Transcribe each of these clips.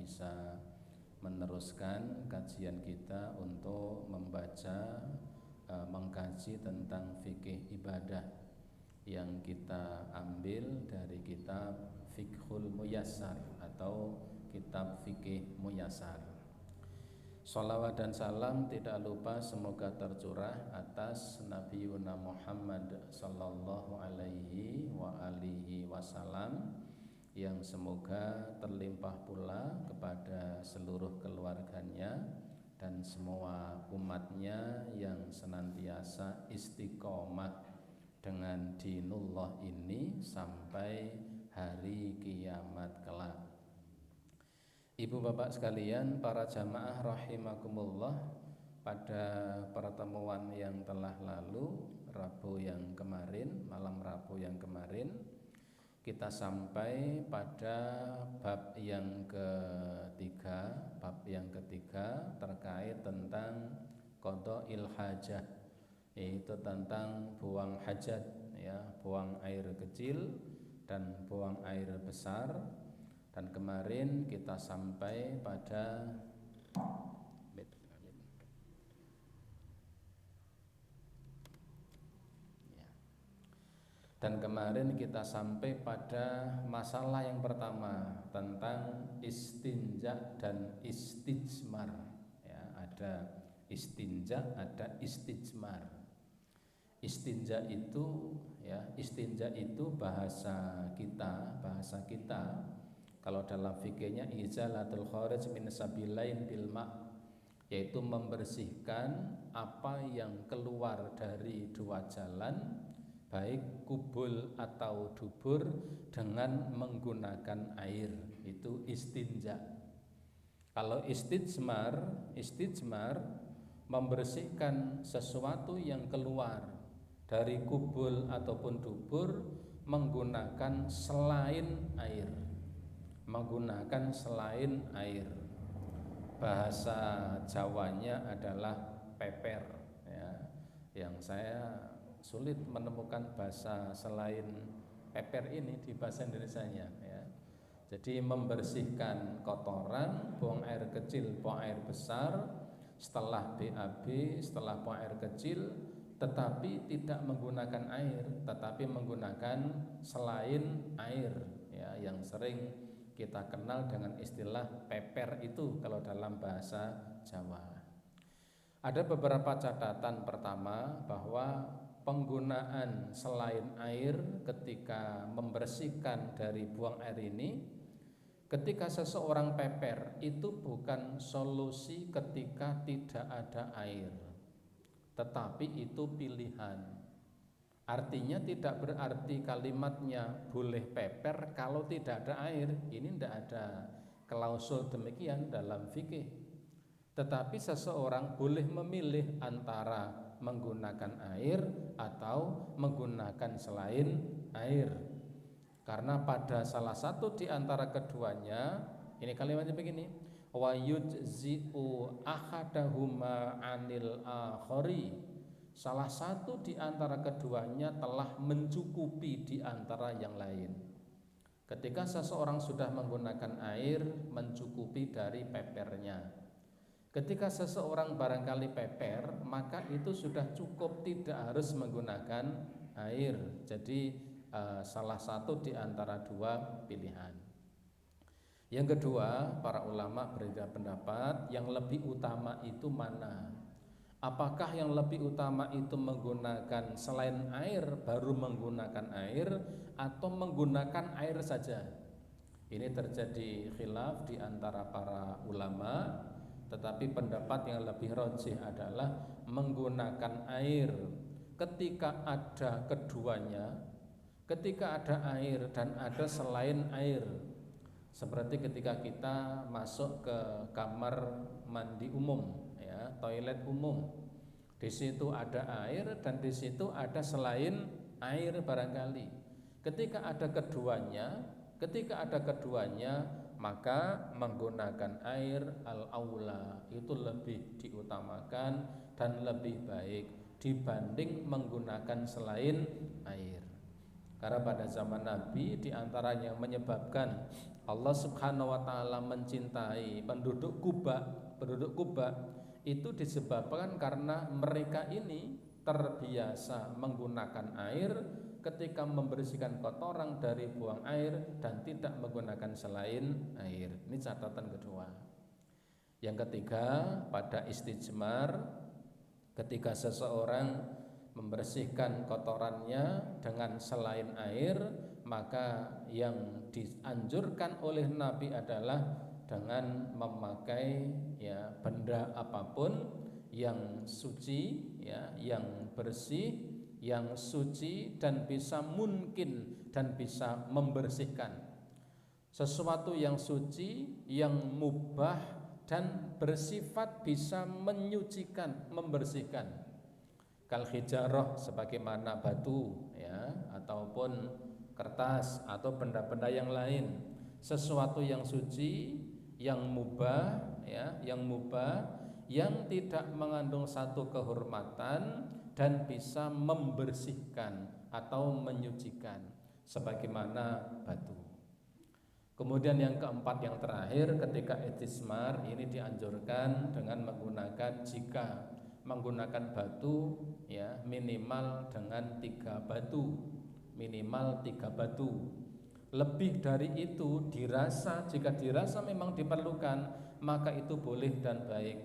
bisa meneruskan kajian kita untuk membaca mengkaji tentang fikih ibadah yang kita ambil dari kitab Fiqhul Muyassar atau kitab fikih Muyassar. Sholawat dan salam tidak lupa semoga tercurah atas Nabi Yuna Muhammad sallallahu alaihi wa alihi wasallam, yang semoga terlimpah pula kepada seluruh keluarganya dan semua umatnya yang senantiasa istiqomah dengan dinullah ini sampai hari kiamat kelak. Ibu bapak sekalian, para jamaah rahimakumullah, pada pertemuan yang telah lalu, Rabu yang kemarin, malam Rabu yang kemarin, kita sampai pada bab yang ketiga terkait tentang qada'il hajah, yaitu tentang buang hajat, ya, buang air kecil dan buang air besar. Dan kemarin kita sampai pada masalah yang pertama tentang istinja dan istijmar, ya, ada istinja, ada istijmar. Istinja itu bahasa kita kalau dalam fikihnya izalatul kharij min sabilain bil ma', yaitu membersihkan apa yang keluar dari dua jalan, baik kubul atau dubur, dengan menggunakan air. Itu istinja. Kalau istijmar membersihkan sesuatu yang keluar dari kubul ataupun dubur menggunakan selain air. Bahasa Jawanya adalah peper, ya. Yang saya sulit menemukan bahasa selain peper ini di bahasa Indonesianya, ya. Jadi membersihkan kotoran, buang air kecil, buang air besar, setelah BAB, setelah buang air kecil, tetapi tidak menggunakan air, tetapi menggunakan selain air, ya, yang sering kita kenal dengan istilah peper itu kalau dalam bahasa Jawa. Ada beberapa catatan. Pertama, bahwa penggunaan selain air ketika membersihkan dari buang air ini, ketika seseorang peper, itu bukan solusi ketika tidak ada air, tetapi itu pilihan. Artinya tidak berarti kalimatnya boleh peper kalau tidak ada air. Ini tidak ada klausul demikian dalam fikih. Tetapi seseorang boleh memilih antara menggunakan air atau menggunakan selain air. Karena pada salah satu di antara keduanya, ini kalimatnya begini, wa yujzi'u ahadahuma 'anil akhari. Salah satu di antara keduanya telah mencukupi di antara yang lain. Ketika seseorang sudah menggunakan air, mencukupi dari pepernya. Ketika seseorang barangkali peper, maka itu sudah cukup, tidak harus menggunakan air. Jadi salah satu di antara dua pilihan. Yang kedua, para ulama berbeda pendapat, yang lebih utama itu mana? Apakah yang lebih utama itu menggunakan selain air baru menggunakan air, atau menggunakan air saja? Ini terjadi khilaf di antara para ulama, tetapi pendapat yang lebih rajih adalah menggunakan air ketika ada keduanya, ketika ada air dan ada selain air. Seperti ketika kita masuk ke kamar mandi umum, ya, toilet umum. Di situ ada air dan di situ ada selain air barangkali. Ketika ada keduanya, maka menggunakan air al-aula itu lebih diutamakan dan lebih baik dibanding menggunakan selain air. Karena pada zaman Nabi diantaranya yang menyebabkan Allah Subhanahu wa Ta'ala mencintai penduduk Kuba itu disebabkan karena mereka ini terbiasa menggunakan air ketika membersihkan kotoran dari buang air dan tidak menggunakan selain air. Ini catatan kedua. Yang ketiga, pada istijmar, ketika seseorang membersihkan kotorannya dengan selain air, maka yang dianjurkan oleh Nabi adalah dengan memakai benda apapun yang suci, yang bersih, yang suci dan bisa mungkin dan bisa membersihkan. Sesuatu yang suci, yang mubah dan bersifat bisa menyucikan, membersihkan. Kal hijarah, sebagaimana batu ataupun kertas atau benda-benda yang lain, sesuatu yang suci, yang mubah yang tidak mengandung satu kehormatan dan bisa membersihkan atau menyucikan sebagaimana batu. Kemudian yang keempat, yang terakhir, ketika istismar ini dianjurkan dengan menggunakan, jika menggunakan batu minimal dengan 3 batu, minimal 3 batu. Lebih dari itu jika dirasa memang diperlukan, maka itu boleh dan baik.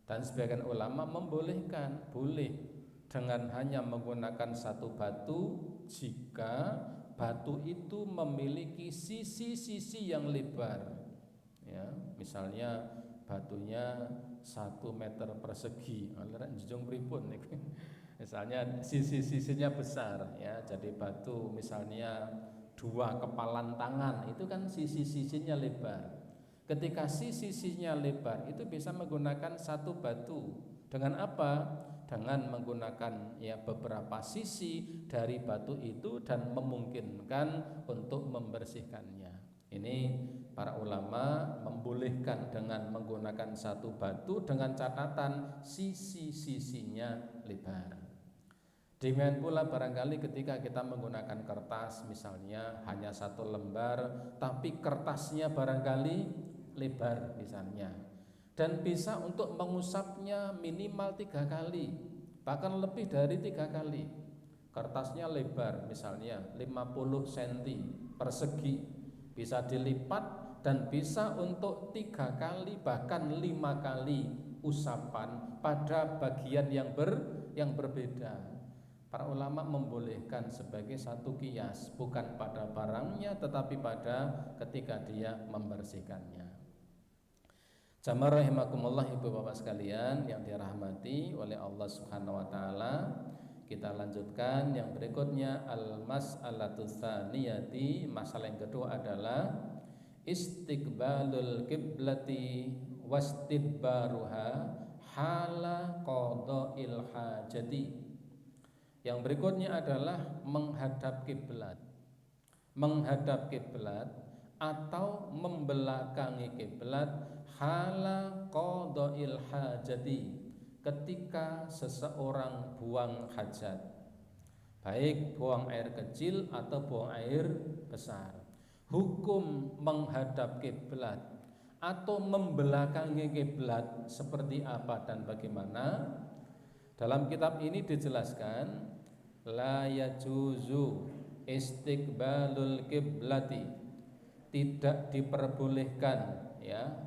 Dan sebagian ulama membolehkan, boleh dengan hanya menggunakan 1 batu jika batu itu memiliki sisi-sisi yang lebar. Misalnya batunya 1 meter persegi, misalnya sisi-sisinya besar, jadi batu misalnya 2 kepalan tangan, itu kan sisi-sisinya lebar. Ketika sisi-sisinya lebar, itu bisa menggunakan 1 batu. Dengan apa? Dengan menggunakan beberapa sisi dari batu itu dan memungkinkan untuk membersihkannya. Ini para ulama membolehkan dengan menggunakan 1 batu dengan catatan sisi-sisinya lebar. Demikian pula barangkali ketika kita menggunakan kertas, misalnya hanya 1 lembar, tapi kertasnya barangkali lebar misalnya, dan bisa untuk mengusapnya minimal 3 kali, bahkan lebih dari 3 kali. Kertasnya lebar misalnya 50 cm persegi, bisa dilipat dan bisa untuk 3 kali bahkan 5 kali usapan pada bagian yang berbeda. Para ulama membolehkan sebagai satu qiyas, bukan pada barangnya tetapi pada ketika dia membersihkannya. Jamaah rahimakumullah, ibu bapak sekalian yang dirahmati oleh Allah Subhanahu wa taala. Kita lanjutkan yang berikutnya, al-mas'alatu tsaniyati, masalah yang kedua adalah istiqbalul qiblati wastidbaruha hala qada'il hajati. Yang berikutnya adalah menghadap kiblat. Menghadap kiblat atau membelakangi kiblat hala qada'il hajati, ketika seseorang buang hajat, baik buang air kecil atau buang air besar. Hukum menghadap kiblat atau membelakangi kiblat seperti apa dan bagaimana? Dalam kitab ini dijelaskan, la yajuzu istiqbalul kiblati, tidak diperbolehkan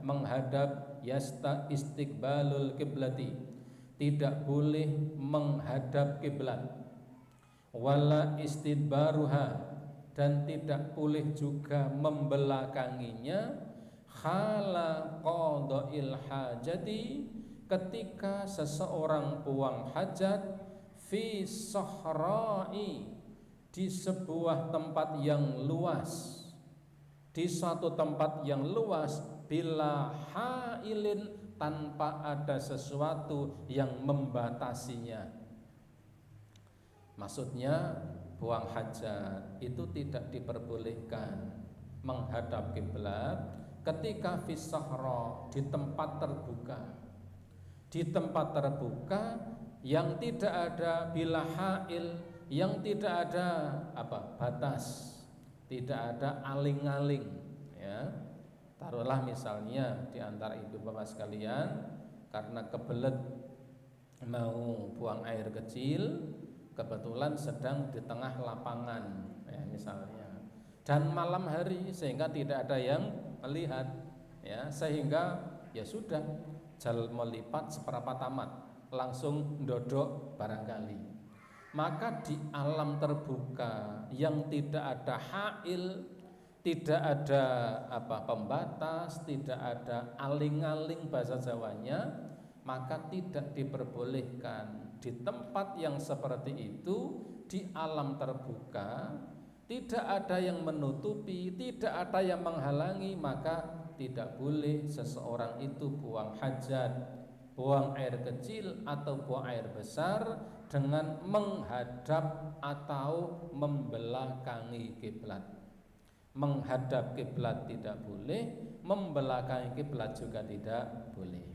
menghadap istiqbalul kiblati, tidak boleh menghadap kiblat, wala istidbaruha, dan tidak boleh juga membelakanginya, khala qada'il hajati, ketika seseorang buang hajat, fi sahra'i, di sebuah tempat yang luas, di suatu tempat yang luas, bila hailin, tanpa ada sesuatu yang membatasinya. Maksudnya buang hajat itu tidak diperbolehkan menghadap kiblat ketika fi sahra, di tempat terbuka. Di tempat terbuka yang tidak ada bila hail, yang tidak ada batas, tidak ada aling-aling, ya. Taruhlah misalnya di antara ibu bapak sekalian karena kebelet mau buang air kecil, kebetulan sedang di tengah lapangan, ya misalnya, dan malam hari sehingga tidak ada yang melihat, ya, sehingga ya sudah jal melipat seberapa tamat langsung ndodok barangkali. Maka di alam terbuka yang tidak ada hail, tidak ada pembatas, tidak ada aling-aling bahasa Jawanya, maka tidak diperbolehkan di tempat yang seperti itu, di alam terbuka, tidak ada yang menutupi, tidak ada yang menghalangi, maka tidak boleh seseorang itu buang hajat, buang air kecil atau buang air besar dengan menghadap atau membelakangi kiblat. Menghadap kiblat tidak boleh, membelakangi kiblat juga tidak boleh.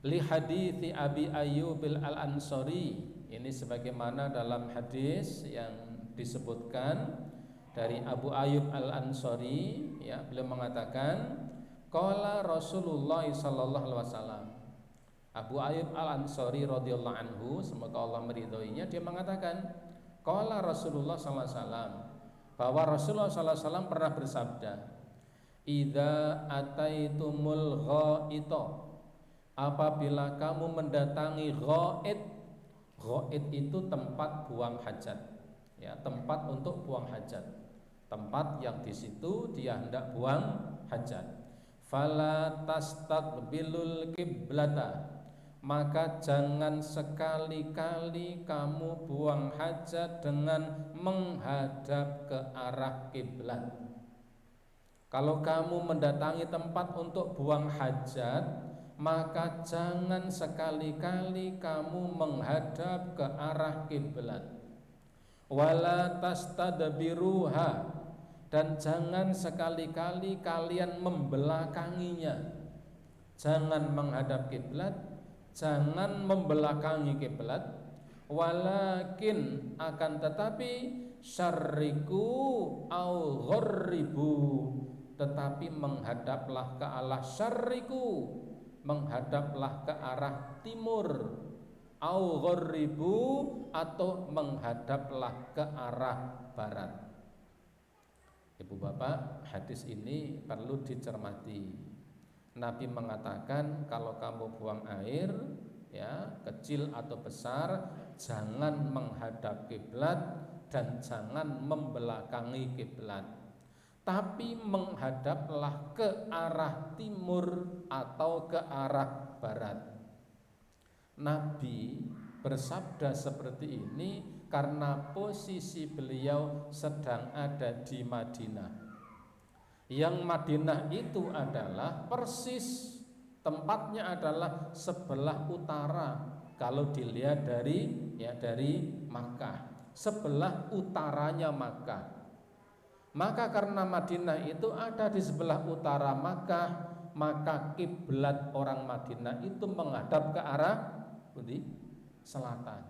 Li hadithi Abi Ayyub al-Ansari, ini sebagaimana dalam hadis yang disebutkan dari Abu Ayyub al-Ansari, ya, beliau mengatakan qala Rasulullah sallallahu alaihi wasallam. Abu Ayyub al-Ansari radhiyallahu anhu, semoga Allah meridhoinya, dia mengatakan qala Rasulullah sallallahu alaihi wasallam, bahwa Rasulullah sallallahu alaihi wasallam pernah bersabda, idza ataitumul ghaita, apabila kamu mendatangi ghaid. Ghaid itu tempat buang hajat, ya, tempat untuk buang hajat, tempat yang di situ dia hendak buang hajat. Fala tastaqbilul kiblata, maka jangan sekali-kali kamu buang hajat dengan menghadap ke arah kiblat. Kalau kamu mendatangi tempat untuk buang hajat, maka jangan sekali-kali kamu menghadap ke arah kiblat. Wala tastadbiruha, dan jangan sekali-kali kalian membelakanginya. Jangan menghadap kiblat, jangan membelakangi kiblat, walakin akan tetapi syarriku au gharribu, tetapi menghadaplah ke arah syarriku, menghadaplah ke arah timur, au gharribu, atau menghadaplah ke arah barat. Ibu bapak, hadis ini perlu dicermati. Nabi mengatakan kalau kamu buang air, ya, kecil atau besar, jangan menghadap kiblat dan jangan membelakangi kiblat, tapi menghadaplah ke arah timur atau ke arah barat. Nabi bersabda seperti ini karena posisi beliau sedang ada di Madinah. Yang Madinah itu adalah persis tempatnya adalah sebelah utara. Kalau dilihat dari Makkah, sebelah utaranya Makkah. Maka karena Madinah itu ada di sebelah utara Makkah, maka kiblat orang Madinah itu menghadap ke arah selatan.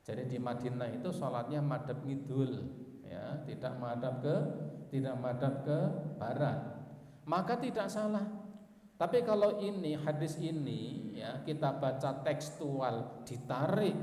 Jadi di Madinah itu sholatnya madhab ngidul, ya, tidak menghadap ke barat, maka tidak salah. Tapi kalau ini hadis ini, ya, kita baca tekstual, ditarik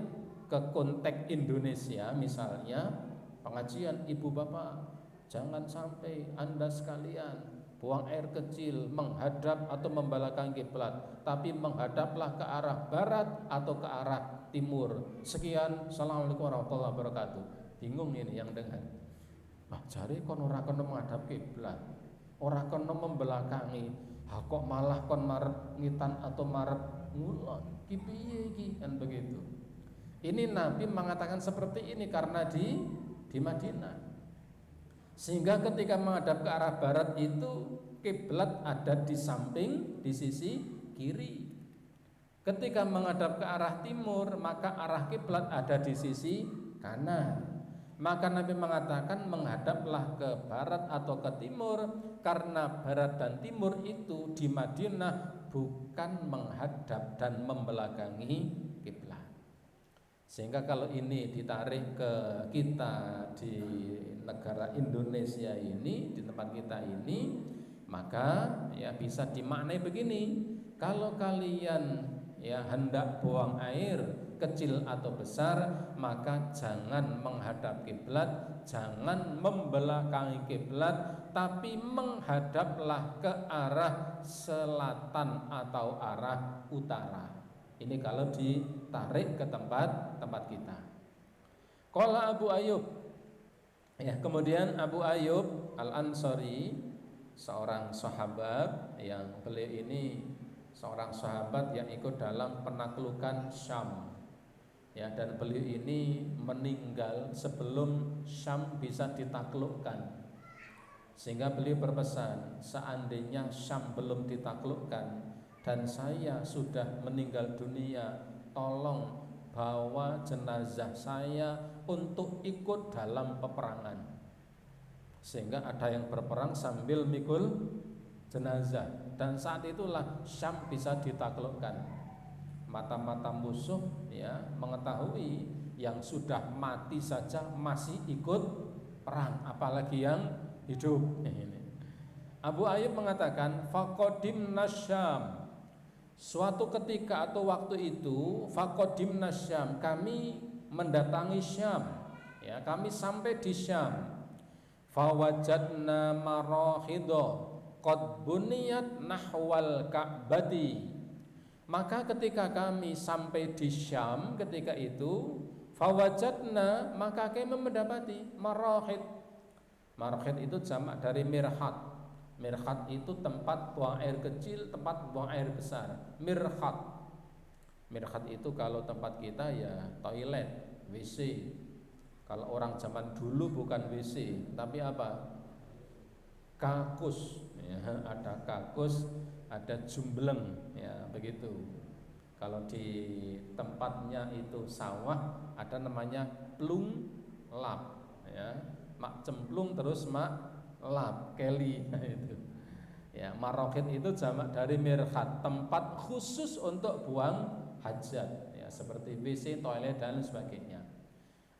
ke konteks Indonesia, misalnya pengajian ibu bapak, jangan sampai anda sekalian buang air kecil menghadap atau membelakangi kiblat, tapi menghadaplah ke arah barat atau ke arah timur. Sekian, assalamualaikum warahmatullahi wabarakatuh. Bingung ini yang dengar. Jare kon ora kono menghadap kiblat, ora kono membelakangi, kok malah kon marep ngitan atau marep ngulon. Ki piye iki, kan begitu. Ini Nabi mengatakan seperti ini karena di Madinah. Sehingga ketika menghadap ke arah barat itu kiblat ada di samping, di sisi kiri. Ketika menghadap ke arah timur, maka arah kiblat ada di sisi kanan. Maka Nabi mengatakan menghadaplah ke barat atau ke timur, karena barat dan timur itu di Madinah bukan menghadap dan membelakangi kiblat. Sehingga kalau ini ditarik ke kita di negara Indonesia ini, di tempat kita ini, maka ya bisa dimaknai begini. Kalau kalian ya hendak buang air kecil atau besar, maka jangan menghadap kiblat, jangan membelakangi kiblat, tapi menghadaplah ke arah selatan atau arah utara. Ini kalau ditarik ke tempat kita. Qala Abu Ayyub, ya, kemudian Abu Ayyub Al-Ansari, seorang sahabat yang beliau ini seorang sahabat yang ikut dalam penaklukan Syam. Ya, dan beliau ini meninggal sebelum Syam bisa ditaklukkan. Sehingga beliau berpesan, seandainya Syam belum ditaklukkan dan saya sudah meninggal dunia, tolong bawa jenazah saya untuk ikut dalam peperangan. Sehingga ada yang berperang sambil mikul jenazah, dan saat itulah Syam bisa ditaklukkan. Mata-mata musuh ya mengetahui yang sudah mati saja masih ikut perang, apalagi yang hidup. Abu Ayyub mengatakan, faqadimna Syam. Suatu ketika atau waktu itu, faqadimna Syam, kami mendatangi Syam. Ya, kami sampai di Syam. Fawajadna marahidha qad buniyat nahwal Ka'bati. Maka ketika kami sampai di Syam ketika itu, fawajadna, maka kami mendapati marahid. Marahid itu jamak dari mirhat. Mirhat itu tempat buang air kecil, tempat buang air besar. Mirhat. Mirhat itu kalau tempat kita ya toilet, WC. Kalau orang zaman dulu bukan WC, tapi apa? Kakus. Ya, ada kakus, ada jumbleng, ya begitu. Kalau di tempatnya itu sawah, ada namanya plung lap, ya. Mak cemplung terus mak lap, keli itu. Ya, marokit itu jamak dari mirhat, tempat khusus untuk buang hajat, ya seperti WC, toilet dan sebagainya.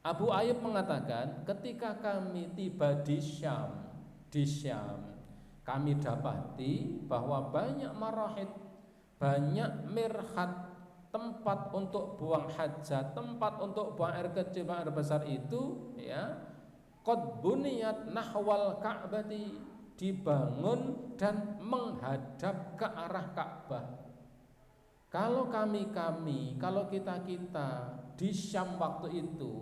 Abu Ayyub mengatakan, ketika kami tiba di Syam, kami dapati bahwa banyak marahid, banyak mirhat, tempat untuk buang hajat, tempat untuk buang air kecil, buang air besar itu, ya, qad buniyat nahwal Ka'bati, dibangun dan menghadap ke arah Ka'bah. Kalau kalau kita di Syam waktu itu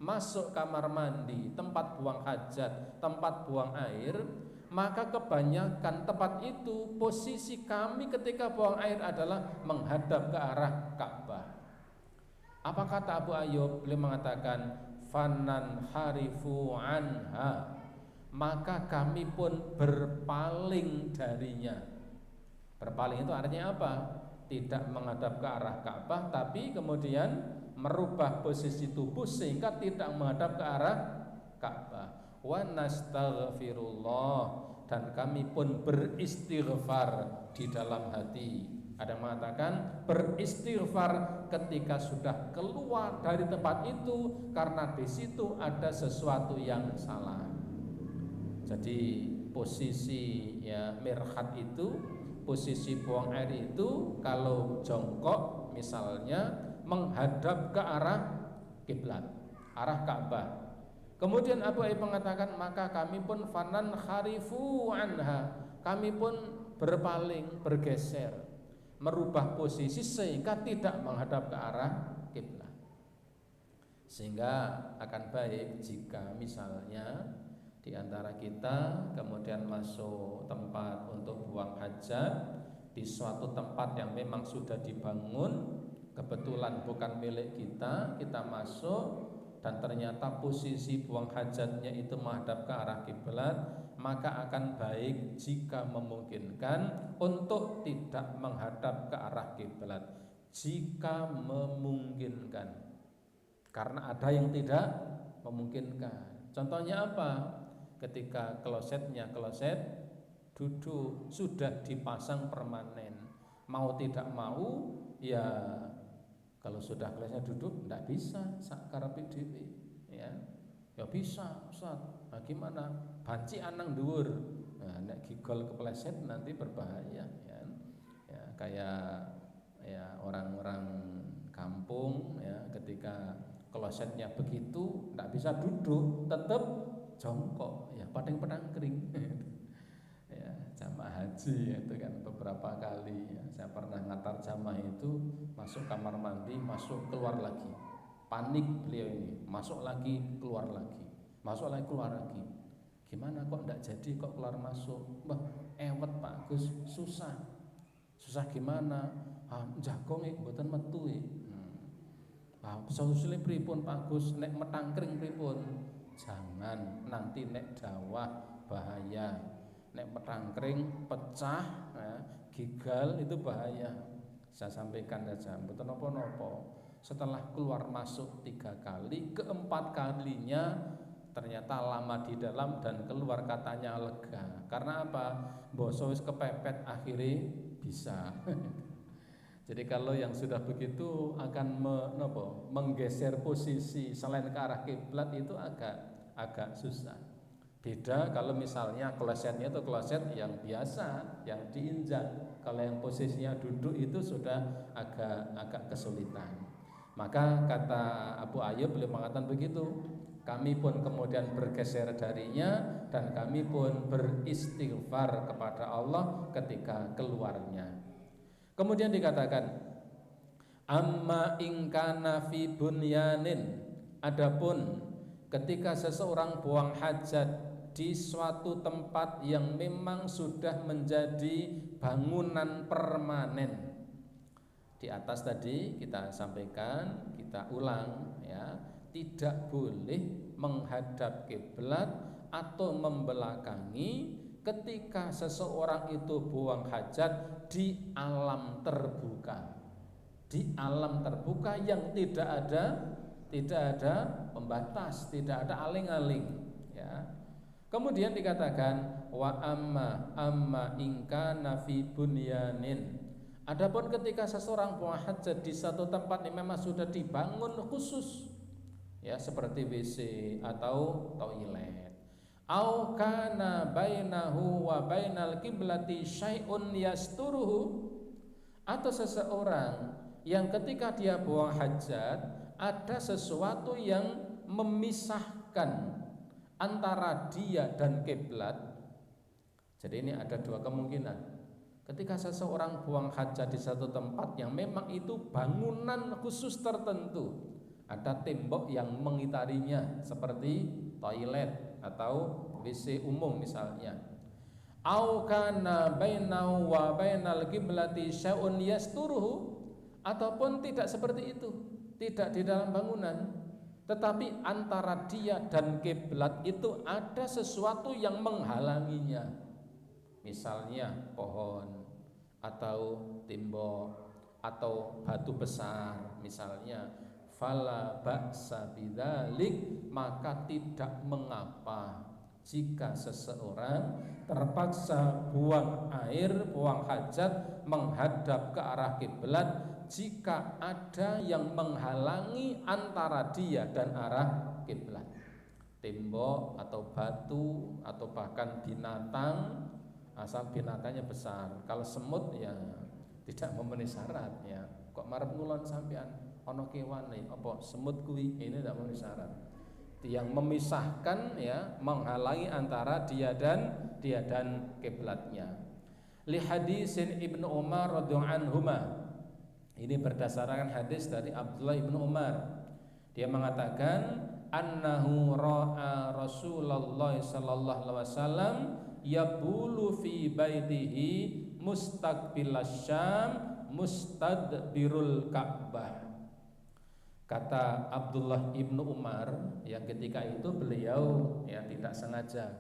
masuk kamar mandi, tempat buang hajat, tempat buang air, maka kebanyakan tempat itu posisi kami ketika buang air adalah menghadap ke arah Ka'bah. Apa kata Abu Ayyub? Beliau mengatakan, fanan harifu anha, maka kami pun berpaling darinya. Berpaling itu artinya apa? Tidak menghadap ke arah Ka'bah, tapi kemudian merubah posisi tubuh sehingga tidak menghadap ke arah Ka'bah. Wa nastaghfirullah, dan kami pun beristighfar di dalam hati. Ada yang mengatakan beristighfar ketika sudah keluar dari tempat itu karena di situ ada sesuatu yang salah. Jadi posisi ya mirhat itu, posisi buang air itu kalau jongkok misalnya menghadap ke arah kiblat, arah Ka'bah. Kemudian Abu Ayyub mengatakan, maka kami pun fanan kharifu anha, kami pun berpaling, bergeser, merubah posisi sehingga tidak menghadap ke arah kiblat. Sehingga akan baik jika misalnya di antara kita kemudian masuk tempat untuk buang hajat di suatu tempat yang memang sudah dibangun, kebetulan bukan milik kita, kita masuk dan ternyata posisi buang hajatnya itu menghadap ke arah kiblat, maka akan baik jika memungkinkan untuk tidak menghadap ke arah kiblat jika memungkinkan, karena ada yang tidak memungkinkan. Contohnya apa? Ketika kloset duduk sudah dipasang permanen, mau tidak mau ya kalau sudah kelasnya duduk, tidak bisa sakarepe dhewe, ya. Ya bisa, Ustaz. Nah, gimana? Banci anang dhuwur. Nah, nek gigol kepleset nanti berbahaya, ya. Ya, kayak ya orang-orang kampung ya, ketika klosetnya begitu tidak bisa duduk, tetap jongkok, ya padang pedangkring. Ya, jamaah haji itu kan beberapa kali ya, saya pernah ngantar jamaah itu masuk kamar mandi, masuk keluar lagi, panik beliau ini, masuk lagi keluar lagi, masuk lagi keluar lagi. Gimana kok tidak jadi, kok keluar masuk? Wah, ewet Pak Gus, susah gimana? Jagonge mboten metu e. Solusinya pripun Pak Gus, nek metangkring pripun? Jangan, nanti nek dawah bahaya. Nek metangkring pecah ya, gigal itu bahaya. Saya sampaikan saja, mboten napa-napa. Setelah keluar masuk 3 kali, keempat kalinya ternyata lama di dalam dan keluar katanya lega. Karena apa? Boso wis kepepet akhirnya bisa. Jadi kalau yang sudah begitu akan menggeser posisi selain ke arah kiblat itu agak susah. Beda kalau misalnya klosetnya itu kloset yang biasa, yang diinjak. Kalau yang posisinya duduk itu sudah agak kesulitan. Maka kata Abu Ayyub beliau mengatakan begitu. Kami pun kemudian bergeser darinya dan kami pun beristighfar kepada Allah ketika keluarnya. Kemudian dikatakan amma ingkana fi bunyanin, adapun ketika seseorang buang hajat di suatu tempat yang memang sudah menjadi bangunan permanen. Di atas tadi kita sampaikan, kita ulang ya, tidak boleh menghadap kiblat atau membelakangi ketika seseorang itu buang hajat di alam terbuka. Di alam terbuka yang tidak ada pembatas, tidak ada aling-aling ya. Kemudian dikatakan wa amma ingkana fi bunyanin. Adapun ketika seseorang buang hajat di satu tempat yang memang sudah dibangun khusus ya, seperti WC atau toilet. Au kana bainahu wa bainal kiblati syai'un yasturuhu, atau seseorang yang ketika dia buang hajat ada sesuatu yang memisahkan antara dia dan kiblat. Jadi ini ada 2 kemungkinan. Ketika seseorang buang hajat di satu tempat yang memang itu bangunan khusus tertentu, ada tembok yang mengitarinya seperti toilet atau WC umum misalnya. Au kana bainahu wa bainal qiblati syai'un yasturuhu, ataupun tidak seperti itu, tidak di dalam bangunan, tetapi antara dia dan kiblat itu ada sesuatu yang menghalanginya. Misalnya pohon atau tembok atau batu besar misalnya. Fala ba'sa bidzalik, maka tidak mengapa jika seseorang terpaksa buang air, buang hajat menghadap ke arah kiblat jika ada yang menghalangi antara dia dan arah kiblat. Tembok atau batu atau bahkan binatang, asal binatangnya besar. Kalau semut ya tidak memenuhi syarat ya. Kok marep ngulon sampean ono kewane apa semut kuwi, ini tidak memenuhi syarat. Yang memisahkan ya, menghalangi antara dia dan kiblatnya. Li hadisin Ibnu Umar radhiyallahu anhuma. Ini berdasarkan hadis dari Abdullah Ibnu Umar. Dia mengatakan annahu ra'a Rasulullah sallallahu alaihi wasallam yabulu fi baitihi mustaqbilas Syam mustadbirul Ka'bah. Kata Abdullah Ibnu Umar yang ketika itu beliau ya tidak sengaja.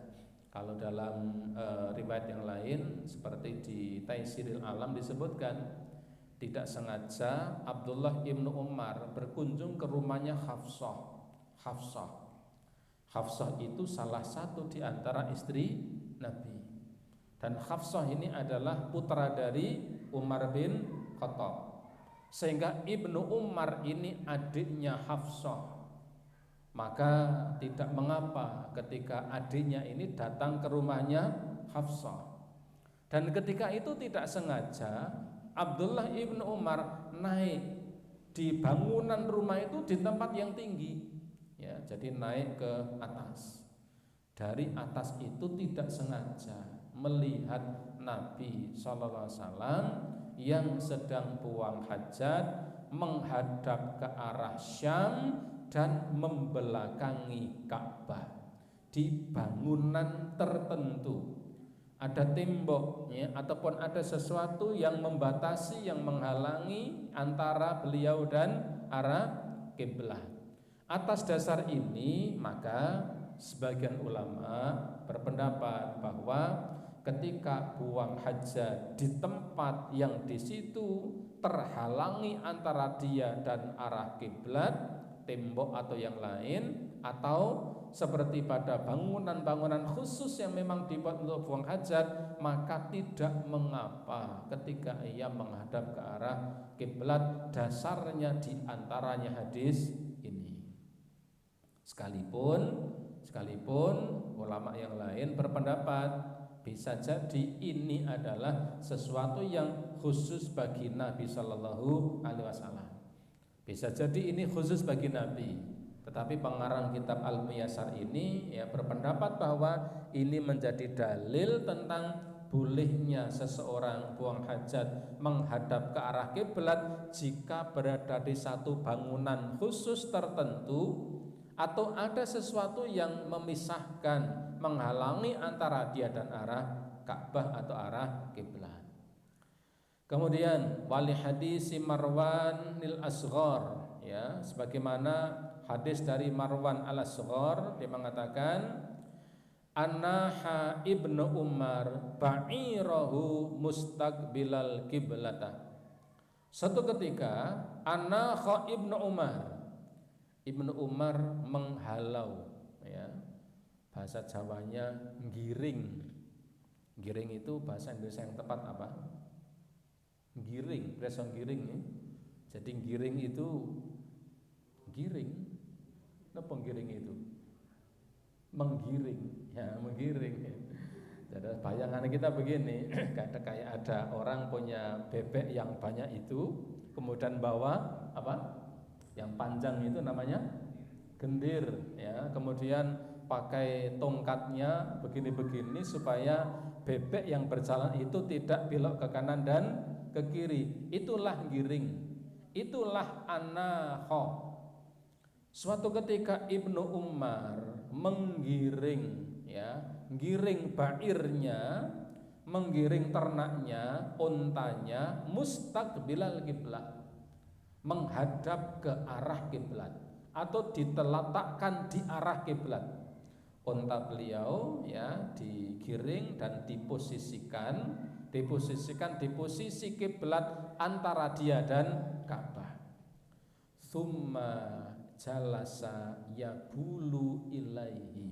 Kalau dalam riwayat yang lain seperti di Taisiril Alam disebutkan tidak sengaja Abdullah Ibnu Umar berkunjung ke rumahnya Hafsah. Hafsah itu salah satu di antara istri Nabi. Dan Hafsah ini adalah putra dari Umar bin Khattab. sehingga Ibnu Umar ini adiknya Hafsah. Maka tidak mengapa ketika adiknya ini datang ke rumahnya Hafsah. Dan ketika itu tidak sengaja Abdullah ibnu Umar naik di bangunan rumah itu di tempat yang tinggi, ya, jadi naik ke atas. Dari atas itu tidak sengaja melihat Nabi SAW yang sedang buang hajat menghadap ke arah Syam dan membelakangi Ka'bah di bangunan tertentu. Ada tembok, ya, ataupun ada sesuatu yang membatasi, yang menghalangi antara beliau dan arah kiblat. Atas dasar ini maka sebagian ulama berpendapat bahwa ketika buang hajat di tempat yang di situ terhalangi antara dia dan arah kiblat, tembok atau yang lain, atau seperti pada bangunan-bangunan khusus yang memang dibuat untuk buang hajat, maka tidak mengapa ketika ia menghadap ke arah kiblat. Dasarnya di antaranya hadis ini. Sekalipun ulama yang lain berpendapat bisa jadi ini adalah sesuatu yang khusus bagi Nabi Sallallahu Alaihi Wasallam. Bisa jadi ini khusus bagi Nabi. Tetapi pengarang kitab Al-Muyassar ini ya berpendapat bahwa ini menjadi dalil tentang bolehnya seseorang buang hajat menghadap ke arah kiblat jika berada di satu bangunan khusus tertentu atau ada sesuatu yang memisahkan, menghalangi antara dia dan arah Ka'bah atau arah kiblat. Kemudian wali hadis Marwan al-Asghar, ya, sebagaimana hadis dari Marwan al-Asghar, dia mengatakan Anaha ibnu Umar ba'irahu mustaqbilal kiblata. Suatu ketika Anaha ibnu Umar menghalau, ya, bahasa Jawanya giring. Giring itu bahasa Indonesia yang tepat apa? Giring, presong giring, ya. Jadi giring itu giring. Apa giring itu? Menggiring, ya, menggiring. Jadi bayangan kita begini, kayak ada orang punya bebek yang banyak itu, kemudian bawa apa? Yang panjang itu namanya gendir, ya. Kemudian pakai tongkatnya begini-begini supaya bebek yang berjalan itu tidak belok ke kanan dan ke kiri. Itulah giring. Itulah anaho. Suatu ketika Ibnu Umar menggiring, ya, giring bairnya, menggiring ternaknya, untanya, mustaqbilal kiblat, menghadap ke arah kiblat atau diteletakkan di arah kiblat. Unta beliau, ya, digiring dan diposisikan di posisi kiblat antara dia dan Ka'bah. Summa jalasa yabulu ilaihi.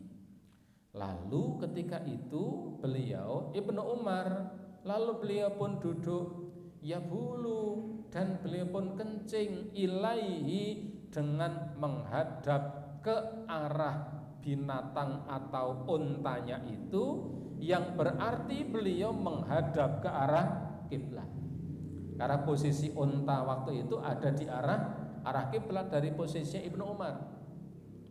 Lalu ketika itu beliau Ibnu Umar, lalu beliau pun duduk yabulu, dan beliau pun kencing ilaihi, dengan menghadap ke arah binatang atau untanya itu, yang berarti beliau menghadap ke arah kiblat. Karena posisi unta waktu itu ada di arah kiblat dari posisi Ibnu Umar.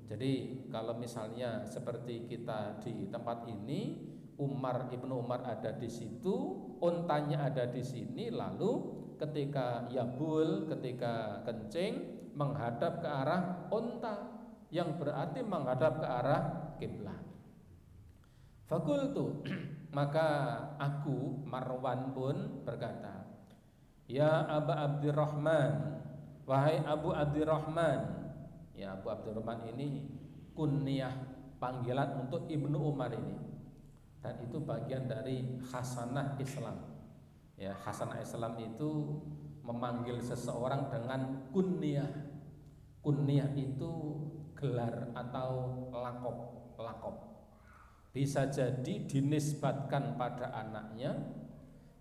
Jadi kalau misalnya seperti kita di tempat ini, Ibnu Umar ada di situ, untanya ada di sini, lalu ketika yabul, ketika kencing, menghadap ke arah unta, yang berarti menghadap ke arah kiblat. Fakultu, maka aku Marwan pun berkata, ya Aba Abdurrahman, wahai Abu Abdurrahman. Ya, Abu Abdurrahman ini kunyah, panggilan untuk Ibnu Umar ini, dan itu bagian dari khasanah Islam. Ya, khasanah Islam itu memanggil seseorang dengan kunyah. Kunyah itu gelar atau lakop. Bisa jadi dinisbatkan pada anaknya,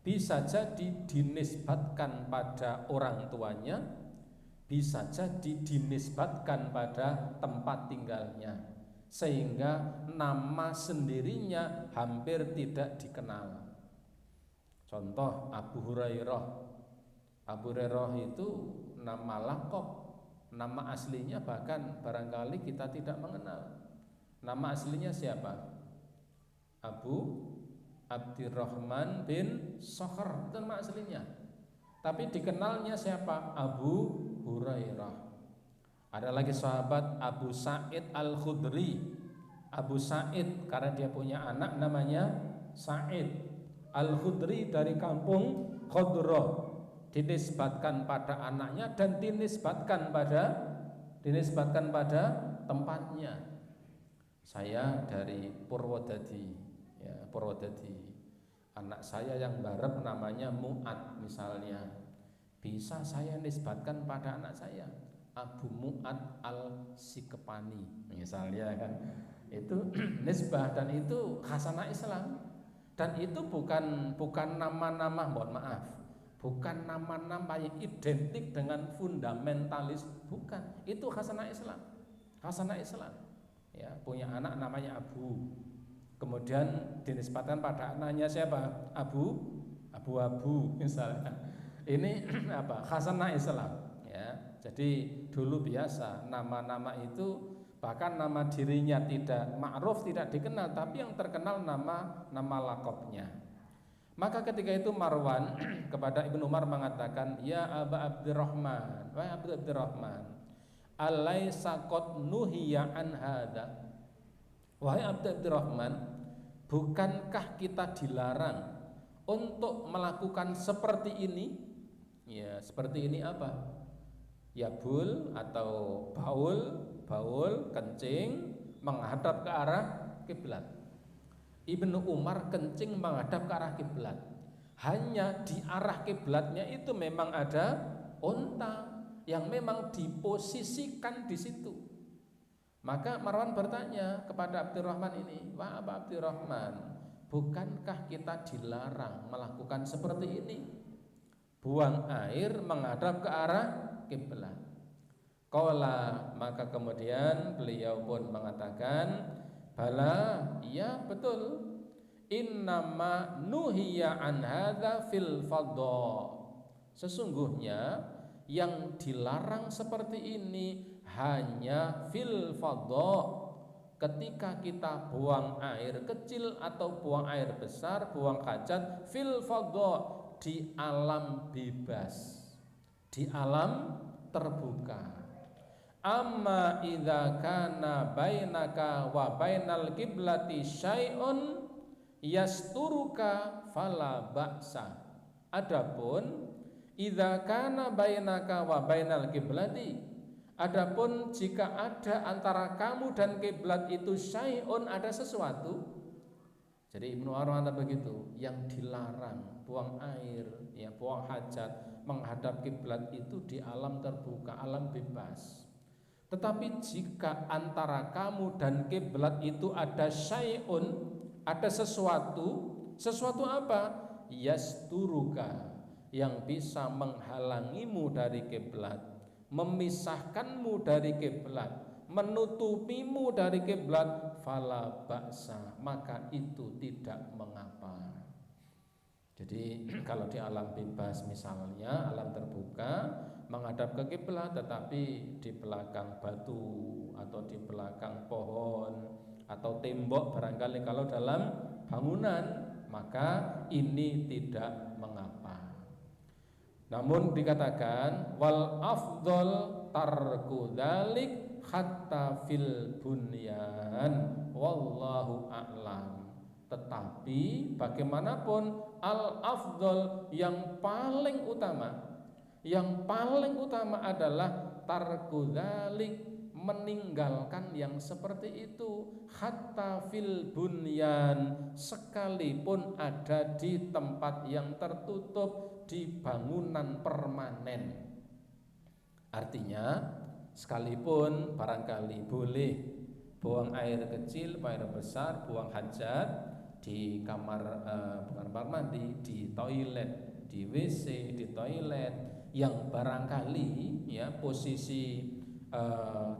bisa jadi dinisbatkan pada orang tuanya, bisa jadi dinisbatkan pada tempat tinggalnya, sehingga nama sendirinya hampir tidak dikenal. Contoh Abu Hurairah. Abu Hurairah itu nama lakop, nama aslinya bahkan barangkali kita tidak mengenal. Nama aslinya siapa? Abu Abdurrahman bin Sakhr, itu nama aslinya. Tapi dikenalnya siapa? Abu Hurairah. Ada lagi sahabat Abu Sa'id Al-Khudri. Abu Sa'id karena dia punya anak namanya Sa'id. Al-Khudri dari kampung Khudra, dinisbatkan pada anaknya dan dinisbatkan pada tempatnya. Saya dari Purwodadi, ya, Purwodadi. Anak saya yang barep namanya Mu'ad misalnya, bisa saya nisbatkan pada anak saya Abu Mu'ad Al-Sikepani misalnya kan. Itu nisbah dan itu khasanah Islam. Dan itu bukan nama-nama, mohon maaf, bukan nama-nama yang identik dengan fundamentalis, bukan. Itu khasanah Islam. Khasanah Islam. Ya, punya anak namanya Abu, kemudian dinisbatkan pada anaknya siapa? Abu misalnya. Ini apa? Khasanah Islam. Ya, jadi dulu biasa nama-nama itu, bahkan nama dirinya tidak ma'ruf, tidak dikenal, tapi yang terkenal nama lakopnya. Maka ketika itu Marwan kepada Ibnu Umar mengatakan, ya Aba Abdurrahman, wahai Abu Abdurrahman, alaisa qad nuhiya an hadza, wahai Abdurrahman, bukankah kita dilarang untuk melakukan seperti ini? Ya, seperti ini apa? Yabul atau baul kencing menghadap ke arah kiblat. Ibnu Umar kencing menghadap ke arah kiblat. Hanya di arah kiblatnya itu memang ada unta yang memang diposisikan di situ. Maka Marwan bertanya kepada Abdurrahman ini, wah Abdurrahman, bukankah kita dilarang melakukan seperti ini? Buang air menghadap ke arah kiblat. Qala, maka kemudian beliau pun mengatakan, bala, iya betul, innama nuhiya an hadza fil fadha, sesungguhnya yang dilarang seperti ini hanya fil fadha, ketika kita buang air kecil atau buang air besar, buang hajat, fil fadha, di alam bebas, di alam terbuka. Amma idza kana bainaka wa bainal kiblati syai'un yasturuka fala ba'sa. Adapun idza kana bainaka wa bainal kiblati, adapun jika ada antara kamu dan kiblat itu syai'un, ada sesuatu. Jadi Ibnu Umar begitu, yang dilarang buang air, ya buang hajat menghadap kiblat itu di alam terbuka, alam bebas. Tetapi jika antara kamu dan kiblat itu ada syai'un, ada sesuatu apa? Yasturuka, yang bisa menghalangimu dari kiblat, memisahkanmu dari kiblat, menutupimu dari kiblat, fala ba'sa, maka itu tidak mengapa. Jadi kalau di alam bebas misalnya, alam terbuka, menghadap ke kiblat tetapi di belakang batu atau di belakang pohon atau tembok barangkali kalau dalam bangunan, maka ini tidak mengapa. Namun dikatakan wal afdol tarku dzalik hatta fil bunyan wallahu a'lam. Tetapi bagaimanapun al afdol, yang paling utama adalah tarku dzalik, meninggalkan yang seperti itu, hatta fil bunyan, sekalipun ada di tempat yang tertutup, di bangunan permanen. Artinya sekalipun barangkali boleh buang air kecil, buang air besar, buang hajat di kamar bukan kamar mandi, di toilet, di WC, di toilet yang barangkali ya posisi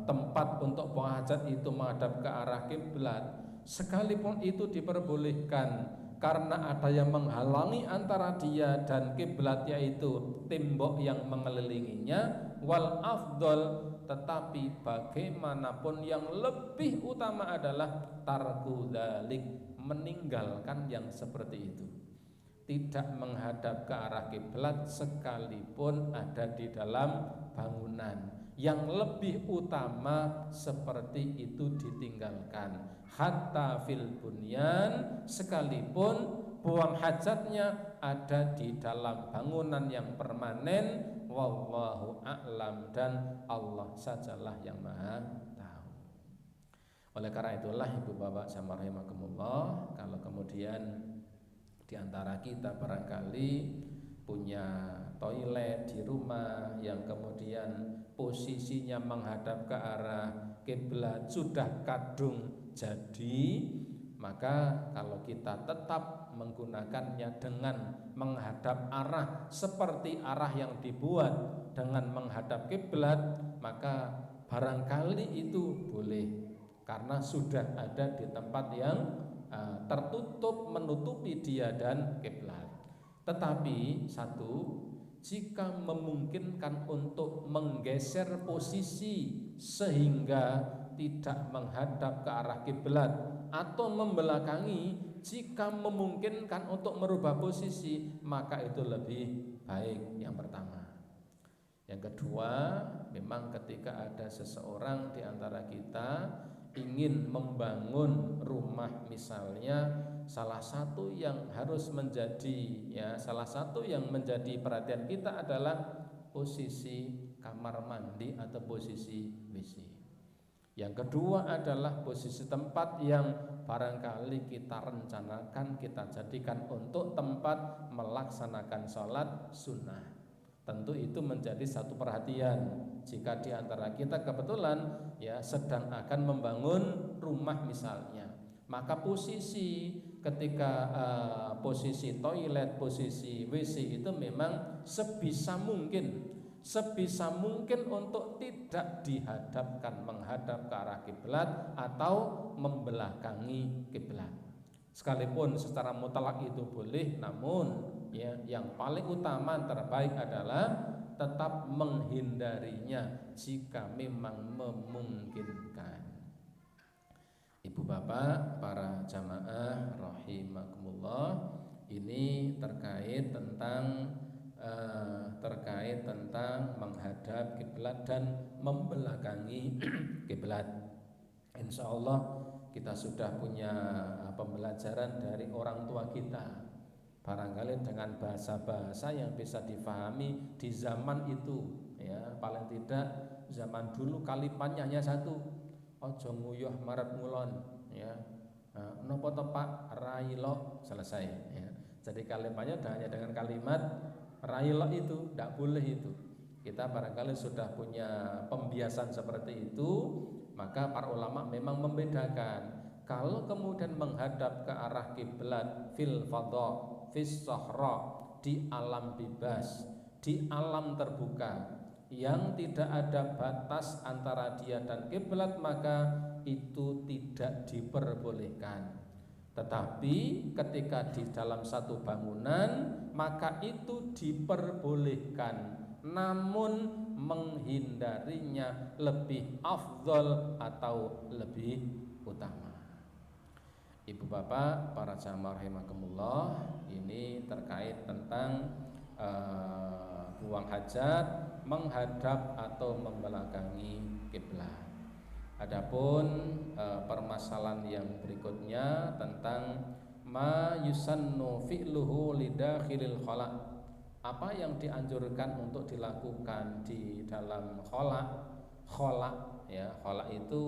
tempat untuk buang hajat itu menghadap ke arah kiblat, sekalipun itu diperbolehkan karena ada yang menghalangi antara dia dan kiblat, yaitu tembok yang mengelilinginya, wal afdol, tetapi bagaimanapun yang lebih utama adalah tarku dzalik, meninggalkan yang seperti itu, tidak menghadap ke arah kiblat sekalipun ada di dalam bangunan. Yang lebih utama seperti itu ditinggalkan. Hatta fil bunyan, sekalipun buang hajatnya ada di dalam bangunan yang permanen. Wallahu a'lam, dan Allah sajalah yang maha tahu. Oleh karena itulah ibu bapak sama rahimakumullah, kalau kemudian di antara kita barangkali punya toilet di rumah yang kemudian posisinya menghadap ke arah kiblat, sudah kadung jadi, maka kalau kita tetap menggunakannya dengan menghadap arah seperti arah yang dibuat dengan menghadap kiblat, maka barangkali itu boleh karena sudah ada di tempat yang tertutup, menutupi dia dan kiblat. Tetapi satu, jika memungkinkan untuk menggeser posisi sehingga tidak menghadap ke arah kiblat atau membelakangi, jika memungkinkan untuk merubah posisi, maka itu lebih baik, yang pertama. Yang kedua, memang ketika ada seseorang di antara kita ingin membangun rumah misalnya, salah satu yang harus menjadi salah satu yang menjadi perhatian kita adalah posisi kamar mandi atau posisi WC. Yang kedua adalah posisi tempat yang barangkali kita rencanakan, kita jadikan untuk tempat melaksanakan sholat sunnah. Tentu itu menjadi satu perhatian. Jika di antara kita kebetulan sedang akan membangun rumah misalnya, maka posisi ketika posisi toilet, posisi WC itu memang sebisa mungkin untuk tidak dihadapkan menghadap ke arah kiblat atau membelakangi kiblat. Sekalipun secara mutlak itu boleh, namun yang paling utama terbaik adalah tetap menghindarinya jika memang memungkinkan. Ibu bapak, para jamaah rahimakumullah, ini terkait tentang menghadap kiblat dan membelakangi kiblat. Insya Allah kita sudah punya pembelajaran dari orang tua kita, barangkali dengan bahasa-bahasa yang bisa difahami di zaman itu, paling tidak zaman dulu kalimatnya hanya satu, ojo nguyuh marep ngulon, nopo tepak railo, selesai. Jadi kalimatnya hanya dengan kalimat railo itu, tidak boleh itu. Kita barangkali sudah punya pembiasan seperti itu, maka para ulama memang membedakan. Kalau kemudian menghadap ke arah kiblat fil fadha, fis sahra, di alam bebas, di alam terbuka yang tidak ada batas antara dia dan kiblat, maka itu tidak diperbolehkan. Tetapi ketika di dalam satu bangunan, maka itu diperbolehkan, namun menghindarinya lebih afdol atau lebih utama. Ibu bapak, para jamaah rahimakumullah, ini terkait tentang buang hajat menghadap atau membelakangi kiblat. Adapun permasalahan yang berikutnya tentang ma yusannu fi'luhu lidakhilil khala', apa yang dianjurkan untuk dilakukan di dalam khala'. Khala' itu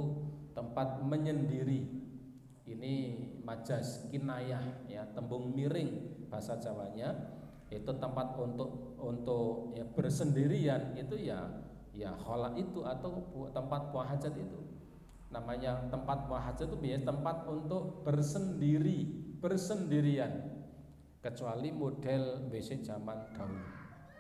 tempat menyendiri. Ini majas kinayah, tembung miring bahasa Jawanya, itu tempat untuk bersendirian, itu khala itu atau tempat buang hajat itu. Namanya tempat buang hajat itu biasanya tempat untuk bersendiri, bersendirian, kecuali model WC zaman dahulu.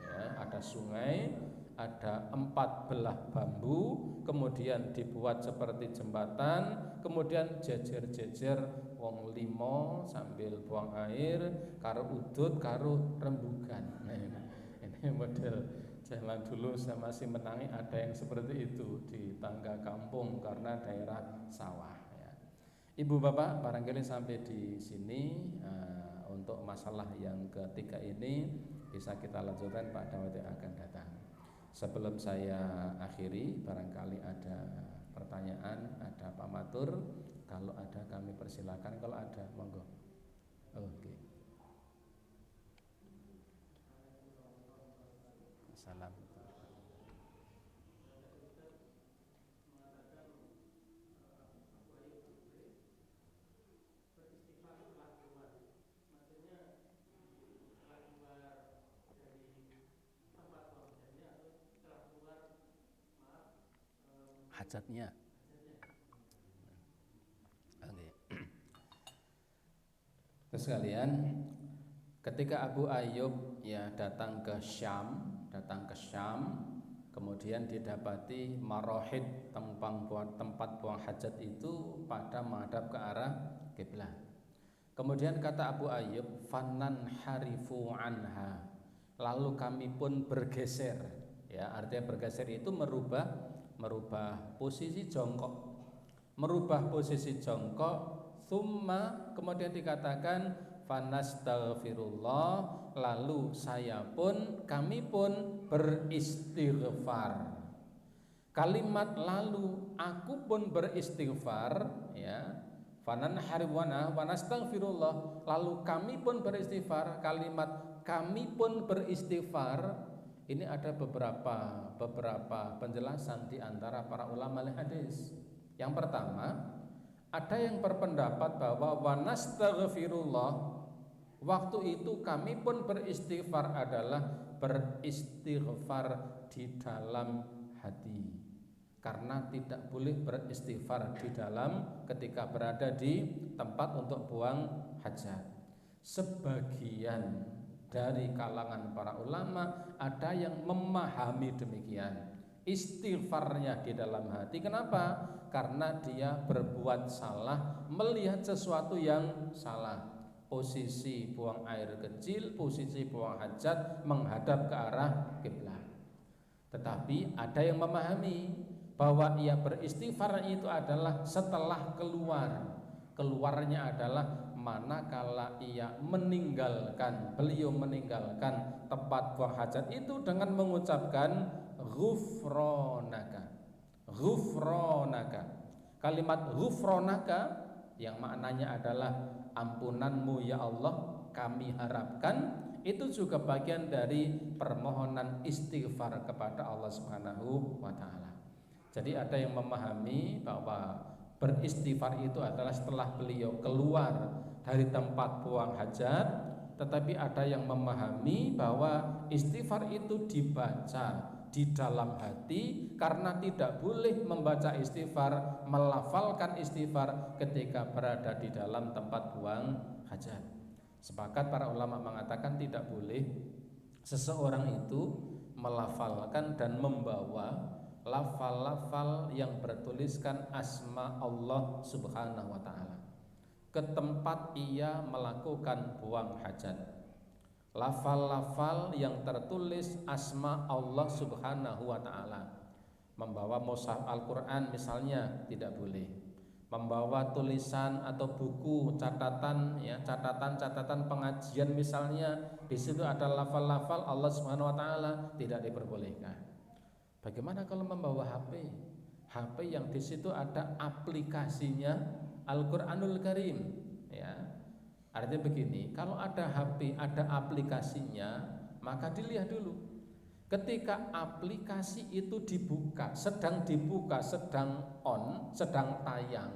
Ya, ada sungai, ada 4 belah bambu, kemudian dibuat seperti jembatan, kemudian jejer-jejer wong limo sambil buang air, karo udut, karo rembugan. Nah, ini model zaman dulu saya masih menangi ada yang seperti itu di tangga kampung karena daerah sawah. Ya. Ibu bapak barangkali sampai di sini untuk masalah yang ketiga ini bisa kita lanjutkan pada waktu yang akan datang. Sebelum saya akhiri, barangkali ada pertanyaan, ada pamatur. Kalau ada kami persilakan, kalau ada monggo. Oke. Salam. Hajatnya. Oke. Terus kalian, ketika Abu Ayyub ya datang ke Syam, kemudian didapati marohid tempat buang hajat itu pada menghadap ke arah kiblat. Kemudian kata Abu Ayyub, fanan harifu anha, lalu kami pun bergeser. Ya, artinya bergeser itu merubah posisi jongkok, thumma kemudian dikatakan fanastaghfirullah, lalu kami pun beristighfar. Kalimat lalu aku pun beristighfar, ya, fanan hariwana wanastaghfirullah, lalu kami pun beristighfar. Kalimat kami pun beristighfar ini ada beberapa penjelasan di antara para ulama hadis. Yang pertama, ada yang berpendapat bahwa wanastaghfirullah, waktu itu kami pun beristighfar adalah beristighfar di dalam hati. Karena tidak boleh beristighfar di dalam ketika berada di tempat untuk buang hajat. Sebagian dari kalangan para ulama ada yang memahami demikian, istighfarnya di dalam hati. Kenapa? Karena dia berbuat salah, melihat sesuatu yang salah, posisi buang air kecil, posisi buang hajat menghadap ke arah kiblat. Tetapi ada yang memahami bahwa ia beristighfar itu adalah setelah keluarnya adalah manakala beliau meninggalkan tempat buang hajat itu dengan mengucapkan ghufronaka. Kalimat ghufronaka yang maknanya adalah ampunanmu ya Allah kami harapkan, itu juga bagian dari permohonan istighfar kepada Allah Subhanahu wa taala. Jadi ada yang memahami bahwa beristighfar itu adalah setelah beliau keluar dari tempat buang hajat, tetapi ada yang memahami bahwa istighfar itu dibaca di dalam hati, karena tidak boleh membaca istighfar, melafalkan istighfar ketika berada di dalam tempat buang hajat. Sepakat para ulama mengatakan tidak boleh seseorang itu melafalkan dan membawa lafal-lafal yang bertuliskan asma Allah Subhanahu wa taala ke tempat ia melakukan buang hajat. Lafal-lafal yang tertulis asma Allah Subhanahu wa taala, membawa mushaf Al-Qur'an misalnya tidak boleh. Membawa tulisan atau buku catatan, ya, catatan pengajian misalnya, di situ ada lafal-lafal Allah Subhanahu wa taala, tidak diperbolehkan. Bagaimana kalau membawa HP yang di situ ada aplikasinya Al-Qur'anul Karim, ya. Artinya begini, kalau ada HP ada aplikasinya, maka dilihat dulu. Ketika aplikasi itu dibuka, sedang on, sedang tayang,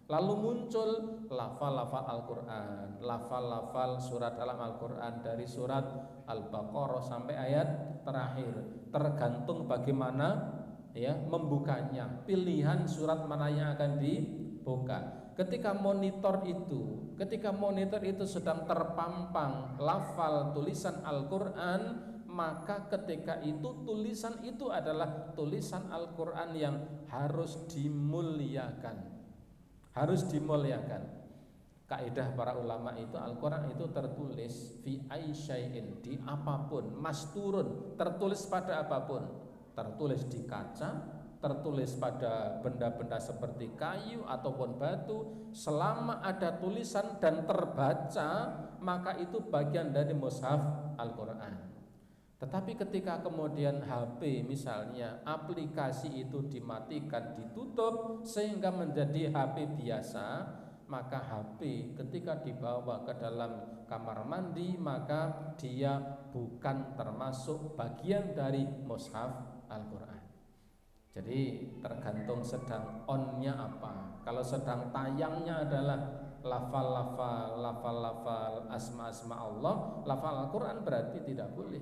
lalu muncul lafal-lafal Al-Qur'an, lafal-lafal surat dalam Al-Qur'an dari surat Al-Baqarah sampai ayat terakhir, tergantung bagaimana ya membukanya, pilihan surat mana yang akan dibuka. ketika monitor itu sedang terpampang lafal tulisan Al-Qur'an, maka ketika itu tulisan itu adalah tulisan Al-Qur'an yang harus dimuliakan. Harus dimuliakan. Kaidah para ulama itu Al-Qur'an itu tertulis fi aisyai'in, di apapun, masturun, tertulis pada apapun. Tertulis di kaca, tertulis pada benda-benda seperti kayu ataupun batu, selama ada tulisan dan terbaca, maka itu bagian dari mushaf Al-Qur'an. Tetapi ketika kemudian HP misalnya aplikasi itu dimatikan, ditutup sehingga menjadi HP biasa, maka HP ketika dibawa ke dalam kamar mandi maka dia bukan termasuk bagian dari mushaf Al-Qur'an. Jadi tergantung sedang onnya apa. Kalau sedang tayangnya adalah lafal asma-asma Allah, lafal Al-Qur'an, berarti tidak boleh.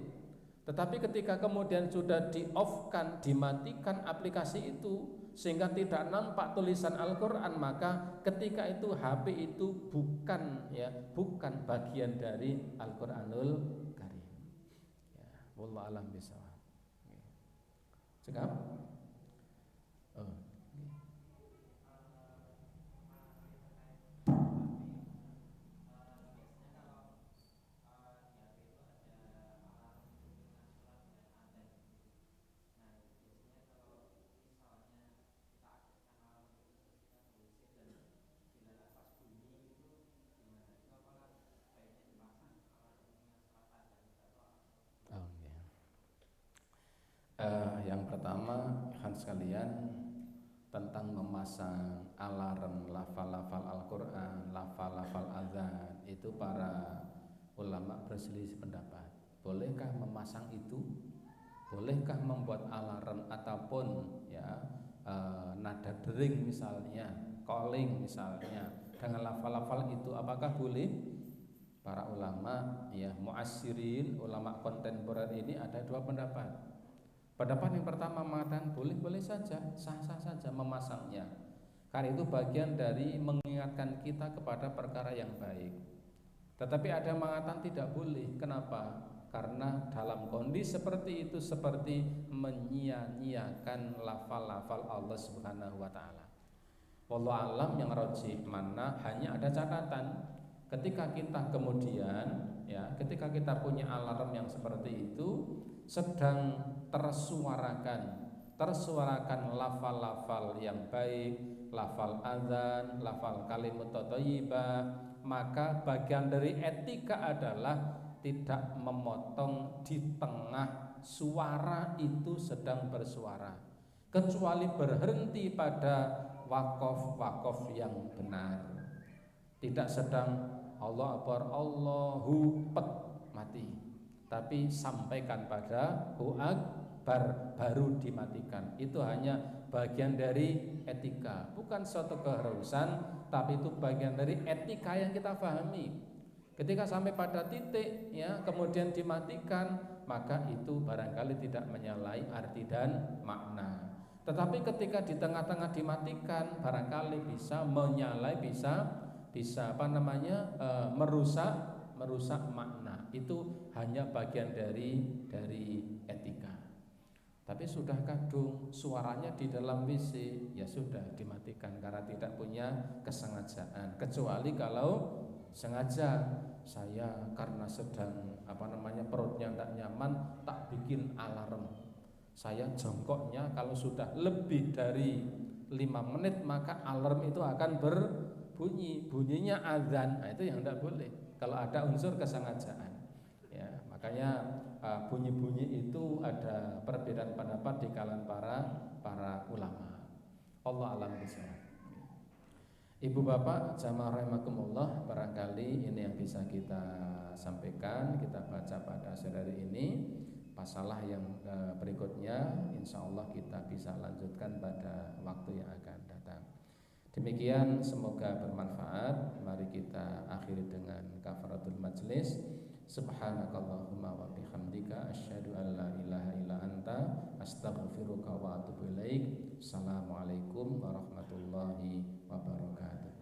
Tetapi ketika kemudian sudah di-off-kan, dimatikan aplikasi itu sehingga tidak nampak tulisan Al-Qur'an, maka ketika itu HP itu bukan bagian dari Al-Qur'anul Karim. Ya, wallahu a'lam bishawab. Cekap? Oh. Yang pertama, ikhwan sekalian, tentang memasang alarm lafal-lafal Al-Qur'an, lafal-lafal azan, itu para ulama berselisih pendapat. Bolehkah memasang itu? Bolehkah membuat alarm ataupun nada dering misalnya, calling misalnya dengan lafal-lafal itu, apakah boleh? Para ulama mu'assirin, ulama kontemporer ini ada dua pendapat. Pendapat yang pertama mengatakan boleh-boleh saja, sah-sah saja memasangnya, karena itu bagian dari mengingatkan kita kepada perkara yang baik. Tetapi ada yang mengatakan tidak boleh. Kenapa? Karena dalam kondisi seperti itu seperti menyia-nyiakan lafal-lafal Allah Subhanahu wa taala. Wallahu alam, yang rajih mana hanya ada catatan. Ketika kita kemudian ketika kita punya alarm yang seperti itu sedang tersuarakan lafal-lafal yang baik, lafal azan, lafal kalimat thayyibah, maka bagian dari etika adalah tidak memotong di tengah suara itu sedang bersuara, kecuali berhenti pada wakof yang benar. Tidak sedang Allah Akbar, Allahu pet mati, tapi sampaikan pada Hu Akbar baru dimatikan. Itu hanya bagian dari etika, bukan suatu keharusan, tapi itu bagian dari etika yang kita pahami. Ketika sampai pada titik kemudian dimatikan, maka itu barangkali tidak menyalahi arti dan makna. Tetapi ketika di tengah-tengah dimatikan, barangkali bisa menyalahi, bisa merusak makna. Itu hanya bagian dari etika. Tapi sudah kadung suaranya di dalam WC, ya sudah dimatikan karena tidak punya kesengajaan. Kecuali kalau sengaja, saya karena sedang perutnya tidak nyaman, tak bikin alarm. Saya jongkoknya kalau sudah lebih dari 5 menit maka alarm itu akan bunyinya azan. Nah, itu yang tidak boleh kalau ada unsur kesengajaan. Makanya bunyi-bunyi itu ada perbedaan pendapat di kalangan para ulama. Allah alam bishawab. Ibu bapak jamaah rahimakumullah, barangkali ini yang bisa kita sampaikan, kita baca pada sore hari ini. Masalah yang berikutnya insya Allah kita bisa lanjutkan pada waktu yang akan datang. Demikian, semoga bermanfaat. Mari kita akhiri dengan kafaratul majlis. Subhanakallahumma wa bihamdika asyhadu an la ilaha illa anta astaghfiruka wa atubu ilaik. Assalamualaikum warahmatullahi wabarakatuh.